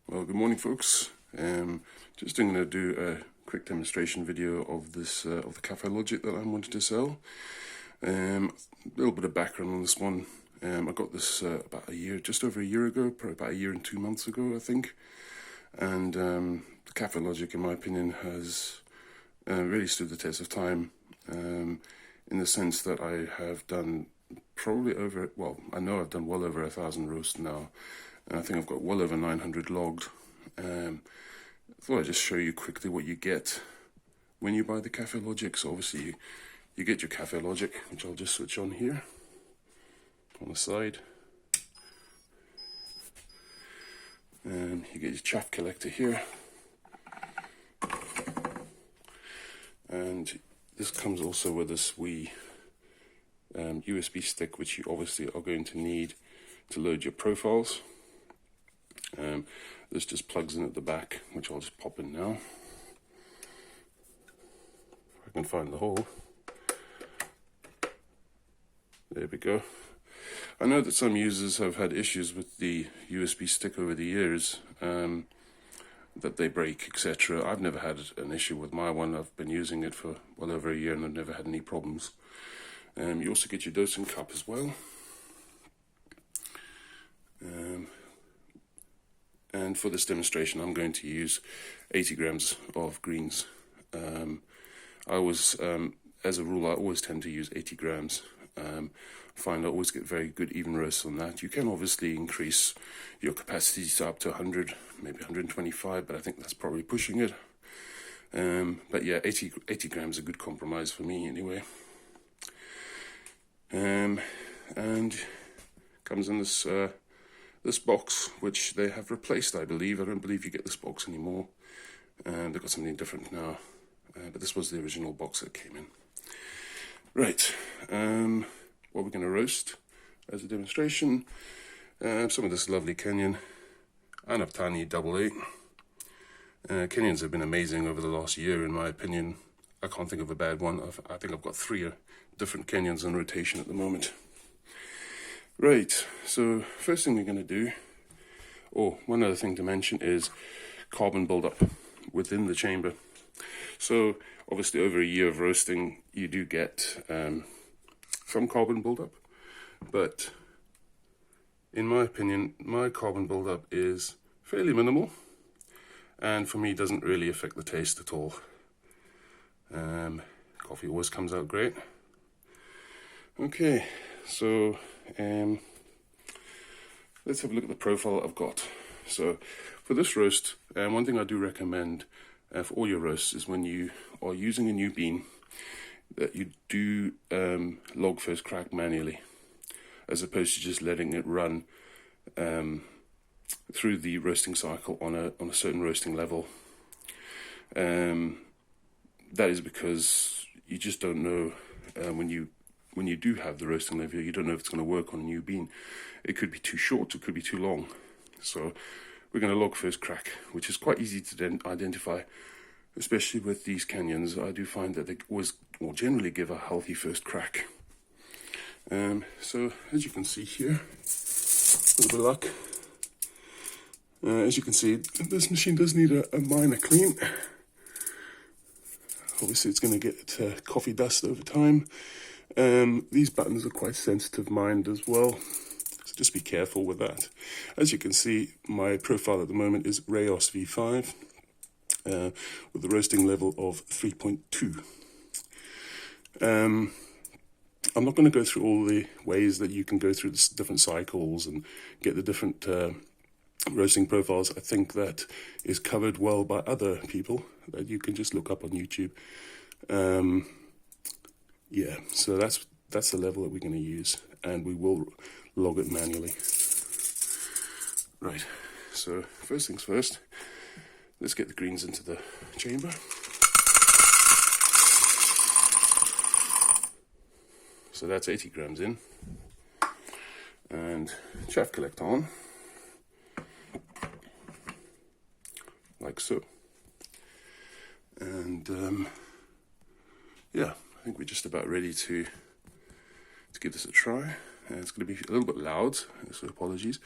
Well, good morning, folks. Just going to do a quick demonstration video of this of the Kaffelogic that I wanted to sell. A little bit of background on this one. I got this about just over a year ago, probably about a year and 2 months ago, I think. And the Kaffelogic, in my opinion, has really stood the test of time. In the sense that I have done I know I've done well over 1,000 roasts now. And I think I've got well over 900 logged. I thought I'd just show you quickly what you get when you buy the Kaffelogic. So obviously you get your Kaffelogic, which I'll just switch on here on the side. You get your chaff collector here. And this comes also with this wee USB stick, which you obviously are going to need to load your profiles. This just plugs in at the back, which I'll just pop in now. If I can find the hole. There we go. I know that some users have had issues with the USB stick over the years, that they break, etc. I've never had an issue with my one. I've been using it for well over a year and I've never had any problems. You also get your dosing cup as well. And for this demonstration, I'm going to use 80 grams of greens. As a rule, I always tend to use 80 grams. Find I always get very good even roasts on that. You can obviously increase your capacity to up to 100, maybe 125, but I think that's probably pushing it. But yeah, 80 grams is a good compromise for me anyway. And comes in this box, which they have replaced, I believe. I don't believe you get this box anymore. They've got something different now. But this was the original box that came in. Right. What we're going to roast as a demonstration. Some of this lovely Kenyan. Anaptani double A. Kenyans have been amazing over the last year, in my opinion. I can't think of a bad one. I think I've got 3 different Kenyans in rotation at the moment. Right, so first thing we're going to do, one other thing to mention is carbon buildup within the chamber. So obviously over a year of roasting you do get some carbon buildup, but in my opinion my carbon buildup is fairly minimal and for me doesn't really affect the taste at all. Coffee always comes out great. Okay, so let's have a look at the profile I've got. So for this roast, one thing I do recommend for all your roasts is when you are using a new bean that you do log first crack manually, as opposed to just letting it run through the roasting cycle on a certain roasting level. That is because you just don't know when you do have the roasting level, you don't know if it's going to work on a new bean. It could be too short, it could be too long. So we're going to log first crack, which is quite easy to then identify, especially with these Kenyans. I do find that they generally give a healthy first crack. So as you can see here, a little bit of luck. As you can see, this machine does need a minor clean. Obviously it's going to get coffee dust over time. These buttons are quite sensitive mined as well, so just be careful with that. As you can see, my profile at the moment is Rayos V5 with a roasting level of 3.2. I'm not going to go through all the ways that you can go through the different cycles and get the different roasting profiles. I think that is covered well by other people that you can just look up on YouTube. Yeah, so that's the level that we're going to use, and we will log it manually. Right, so first things first, let's get the greens into the chamber. So that's 80 grams in, and chaff collect on, like so. And yeah, I think we're just about ready to give this a try. It's going to be a little bit loud, so apologies.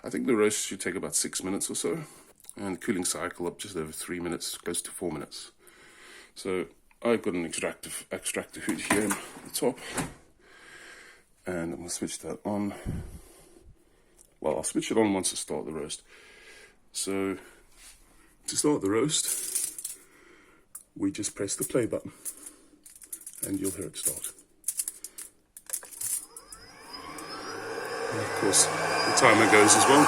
I think the roast should take about 6 minutes or so. and cooling cycle up just over 3 minutes, close to 4 minutes. So I've got an extractor hood here at the top, and I'm going to switch that on. Well, I'll switch it on once I start the roast. So to start the roast, we just press the play button and you'll hear it start. And of course the timer goes as well.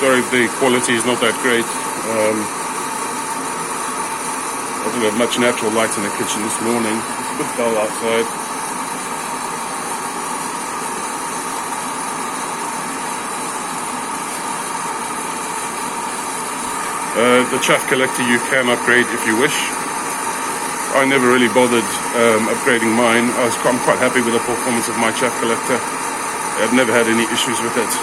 Sorry if the quality is not that great. I don't have much natural light in the kitchen this morning. It's a bit dull outside. The chaff collector you can upgrade if you wish. I never really bothered upgrading mine. I'm quite happy with the performance of my chaff collector. I've never had any issues with it.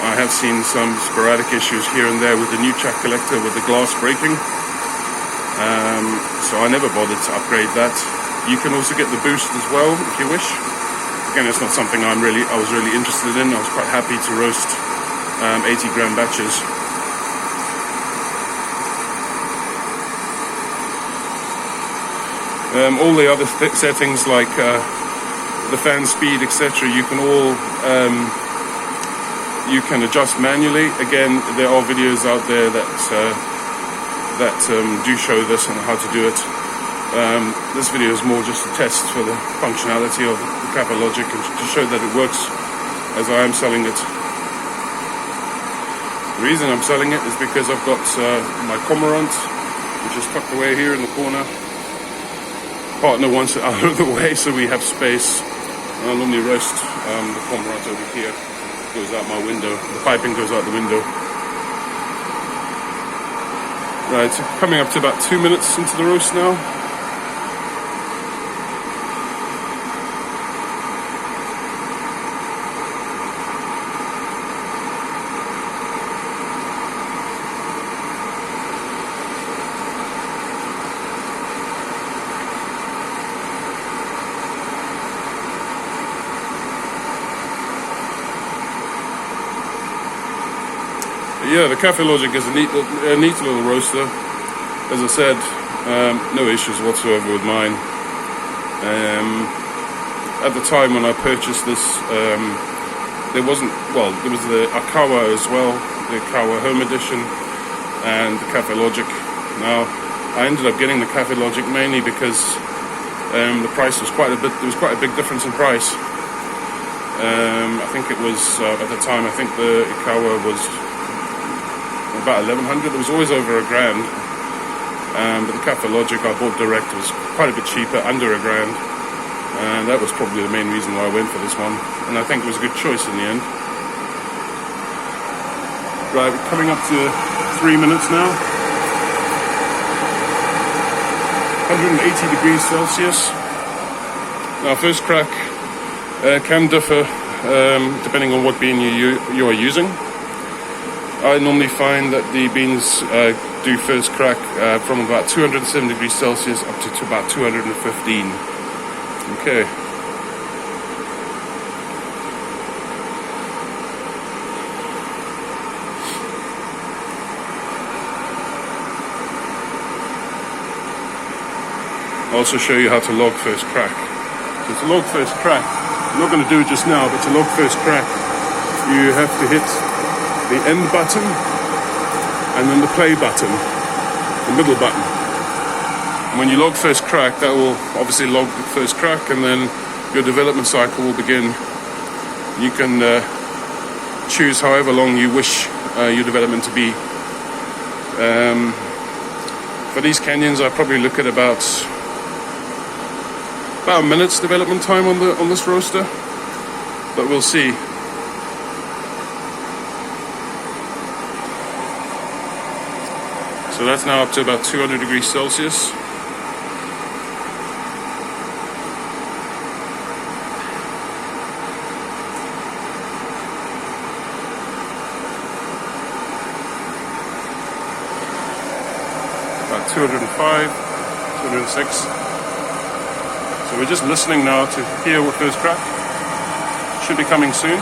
I have seen some sporadic issues here and there with the new chaff collector with the glass breaking. So I never bothered to upgrade that. You can also get the boost as well if you wish. Again, it's not something I was really interested in. I was quite happy to roast 80 gram batches. All the other settings like the fan speed, etc., you can all you can adjust manually. Again, there are videos out there that do show this and how to do it. This video is more just a test for the functionality of the Kaffelogic and to show that it works as I am selling it. The reason I'm selling it is because I've got my cormorant, which is tucked away here in the corner. Partner wants it out of the way so we have space. I normally roast the cormorant over here. It goes out my window. The piping goes out the window. Right, so coming up to about 2 minutes into the roast now. Yeah, the Kaffelogic is a neat little roaster. As I said, no issues whatsoever with mine. At the time when I purchased this, there was the Akawa as well, the Akawa Home Edition, and the Kaffelogic. Now, I ended up getting the Kaffelogic mainly because the price was there was quite a big difference in price. I think it was, at the time, I think the Akawa was about 1,100. It was always over $1,000. But the Kaffelogic I bought direct was quite a bit cheaper, under $1,000. And that was probably the main reason why I went for this one. And I think it was a good choice in the end. Right, we're coming up to 3 minutes now. 180 degrees Celsius. Now, first crack can differ depending on what bean you are using. I normally find that the beans do first crack from about 207 degrees Celsius up to about 215. Okay. I'll also show you how to log first crack. So to log first crack, I'm not going to do it just now, but to log first crack, you have to hit the end button and then the play button, the middle button. And when you log first crack, that will obviously log the first crack, and then your development cycle will begin. You can choose however long you wish your development to be. For these canyons, I probably look at about a minute's development time on this roaster, but we'll see. So that's now up to about 200 degrees Celsius. about 205, 206. So we're just listening now to hear what first crack. Should be coming soon.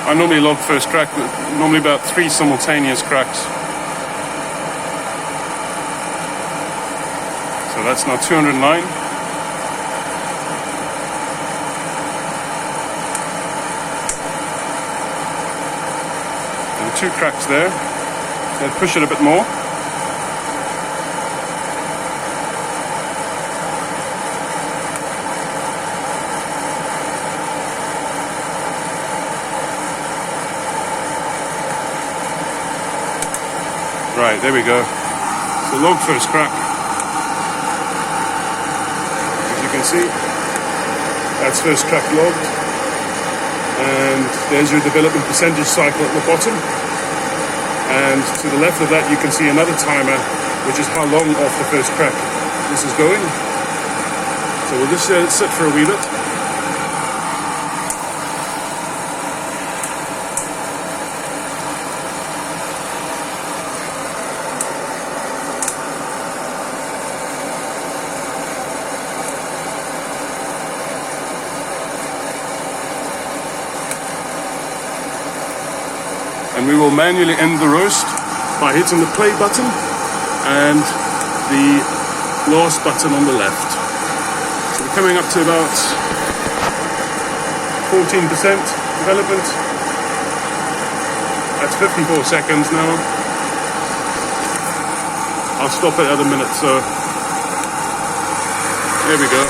I normally log first crack, normally about 3 simultaneous cracks. So that's now 209. And 2 cracks there. Let's push it a bit more. Right, there we go. So log first crack. As you can see, that's first crack logged. And there's your development percentage cycle at the bottom. And to the left of that you can see another timer, which is how long off the first crack this is going. So we'll just sit for a wee bit. And we will manually end the roast by hitting the play button and the last button on the left. So we're coming up to about 14% development. That's 54 seconds now. I'll stop it at a minute, so there we go.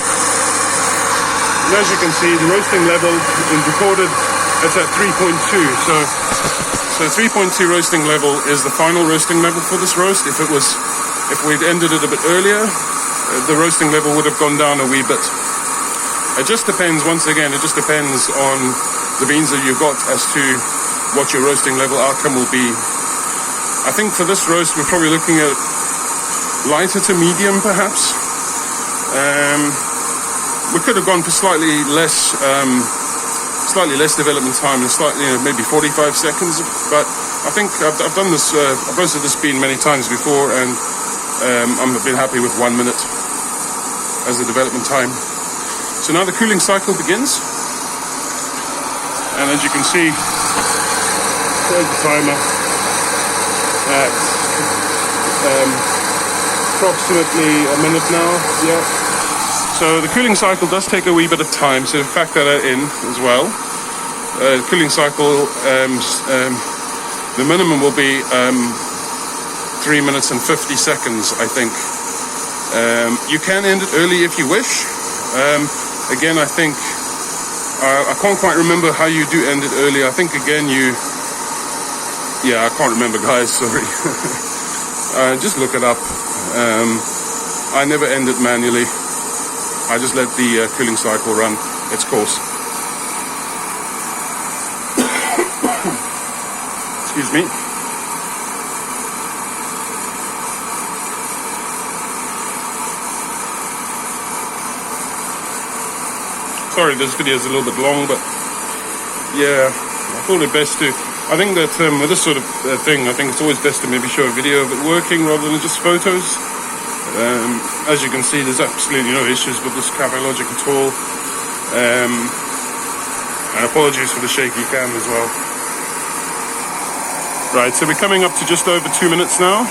And as you can see, the roasting level is recorded, it's at 3.2, so 3.2 roasting level is the final roasting level for this roast. If we'd ended it a bit earlier, the roasting level would have gone down a wee bit. It just depends, once again, it just depends on the beans that you've got as to what your roasting level outcome will be. I think for this roast we're probably looking at lighter to medium perhaps. We could have gone for slightly less development time and slightly, maybe 45 seconds. But I think I've done this. I've roasted this bean many times before, and I've been happy with 1 minute as the development time. So now the cooling cycle begins, and as you can see, there's the timer at approximately a minute now. Yeah. So the cooling cycle does take a wee bit of time, so factor that in as well. Cooling cycle, the minimum will be 3 minutes and 50 seconds, I think. You can end it early if you wish. Again, I think, I can't quite remember how you do end it early. I think again I can't remember, guys, sorry. Just look it up. I never end it manually. I just let the cooling cycle run its course. Excuse me. Sorry, this video is a little bit long, but yeah, I thought it best to. I think that with this sort of thing, I think it's always best to maybe show a video of it working rather than just photos. As you can see, there's absolutely no issues with this Kaffelogic at all. And apologies for the shaky cam as well. Right, so we're coming up to just over 2 minutes now.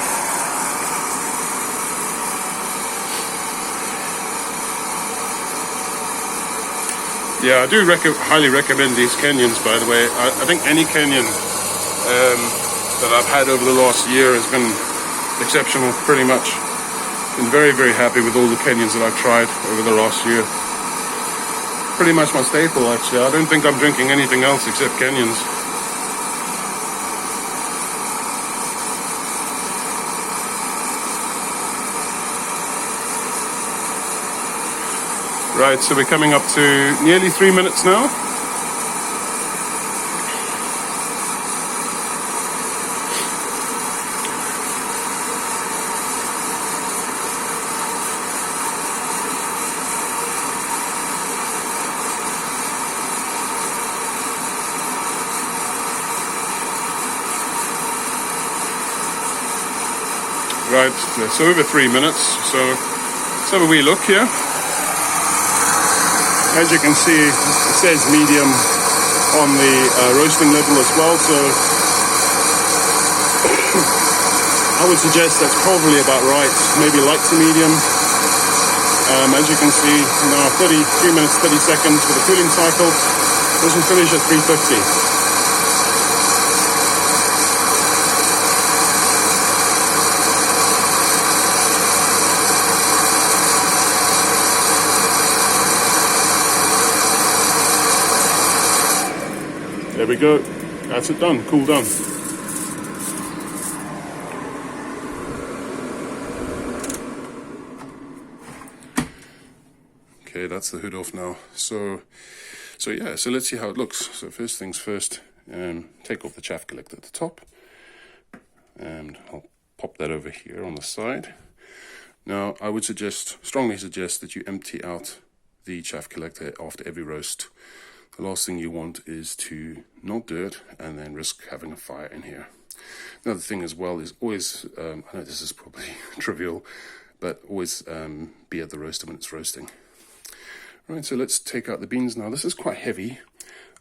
Yeah, I do highly recommend these Kenyans, by the way. I think any Kenyan that I've had over the last year has been exceptional, pretty much. Been very, very happy with all the Kenyans that I've tried over the last year. Pretty much my staple, actually. I don't think I'm drinking anything else except Kenyans. Right, so we're coming up to nearly 3 minutes now. Right, so over 3 minutes, so let's have a wee look here. As you can see, it says medium on the roasting level as well, so I would suggest that's probably about right, maybe light to medium. As you can see, now 3 minutes 30 seconds for the cooling cycle. This will finish at 350. There we go, that's it done, cool done. Okay, that's the hood off now. So yeah, so let's see how it looks. So first things first, take off the chaff collector at the top, and I'll pop that over here on the side. Now I would strongly suggest that you empty out the chaff collector after every roast. The last thing you want is to not do it and then risk having a fire in here. Another thing as well is always, I know this is probably trivial, but always be at the roaster when it's roasting. Right, so let's take out the beans now. This is quite heavy.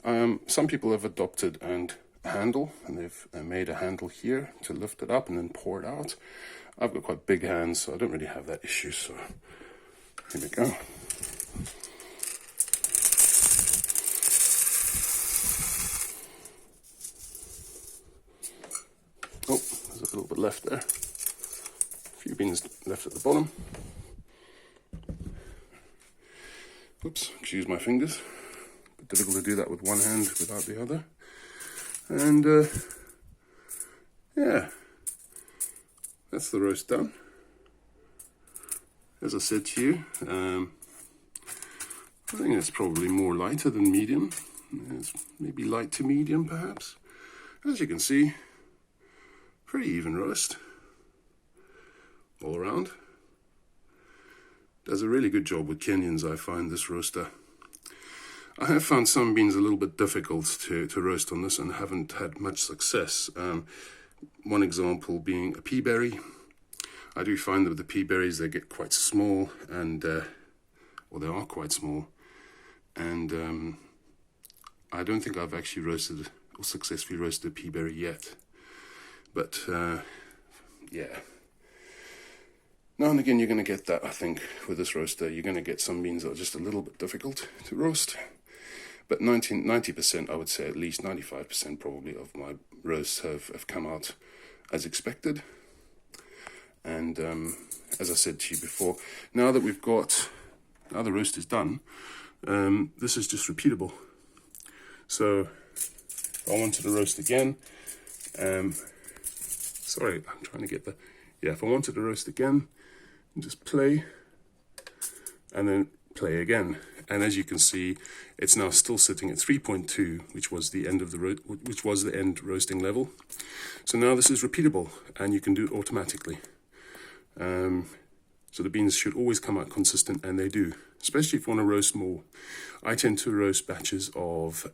Some people have adopted a handle, and they've made a handle here to lift it up and then pour it out. I've got quite big hands, so I don't really have that issue, so here we go. Oh, there's a little bit left there. A few beans left at the bottom. Oops, excuse my fingers. Bit difficult to do that with one hand without the other. And yeah, that's the roast done. As I said to you, I think it's probably more lighter than medium. It's maybe light to medium perhaps. As you can see, pretty even roast all around. Does a really good job with Kenyans, I find, this roaster. I have found some beans a little bit difficult to roast on this and haven't had much success. One example being a pea berry. I do find that with the pea berries they get quite small, and well, they are quite small, and I don't think I've actually roasted or successfully roasted a pea berry yet. But yeah, now and again you're going to get that. I think with this roaster you're going to get some beans that are just a little bit difficult to roast, but 90% I would say, at least 95% probably of my roasts have come out as expected. And as I said to you before, now that the roast is done, this is just repeatable. So if I wanted to roast again, sorry, I'm trying to get the, yeah, if I wanted to roast again, just play, and then play again. And as you can see, it's now still sitting at 3.2, which was the end roasting level. So now this is repeatable, and you can do it automatically. So the beans should always come out consistent, and they do, especially if you want to roast more. I tend to roast batches of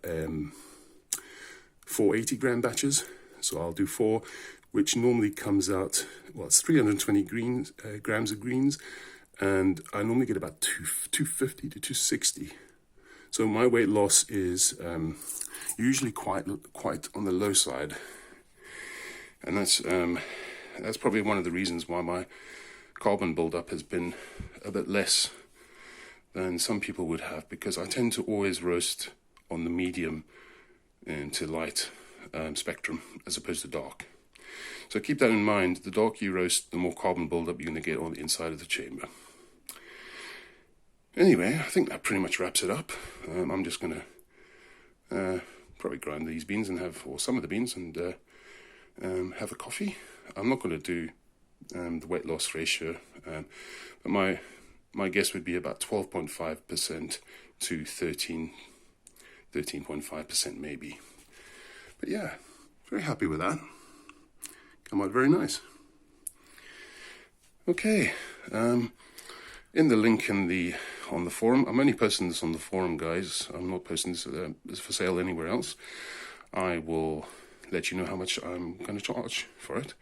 480 gram batches, so I'll do 4, which normally comes out, well, it's 320 grams of greens, and I normally get about 250 to 260. So my weight loss is usually quite on the low side, and that's probably one of the reasons why my carbon buildup has been a bit less than some people would have, because I tend to always roast on the medium to light spectrum as opposed to dark. So keep that in mind. The darker you roast, the more carbon buildup you're going to get on the inside of the chamber. Anyway, I think that pretty much wraps it up. I'm just going to probably grind these beans and or some of the beans, and have a coffee. I'm not going to do the weight loss ratio, but my guess would be about 12.5% to 13.5% maybe. But yeah, very happy with that. Come out very nice. Okay, in the link on the forum, I'm only posting this on the forum, guys. I'm not posting this for sale anywhere else. I will let you know how much I'm going to charge for it.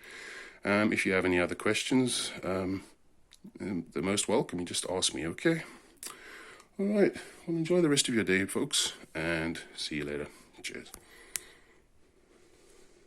If you have any other questions, they're most welcome. You just ask me, okay? All right. Well, enjoy the rest of your day, folks, and see you later. Cheers.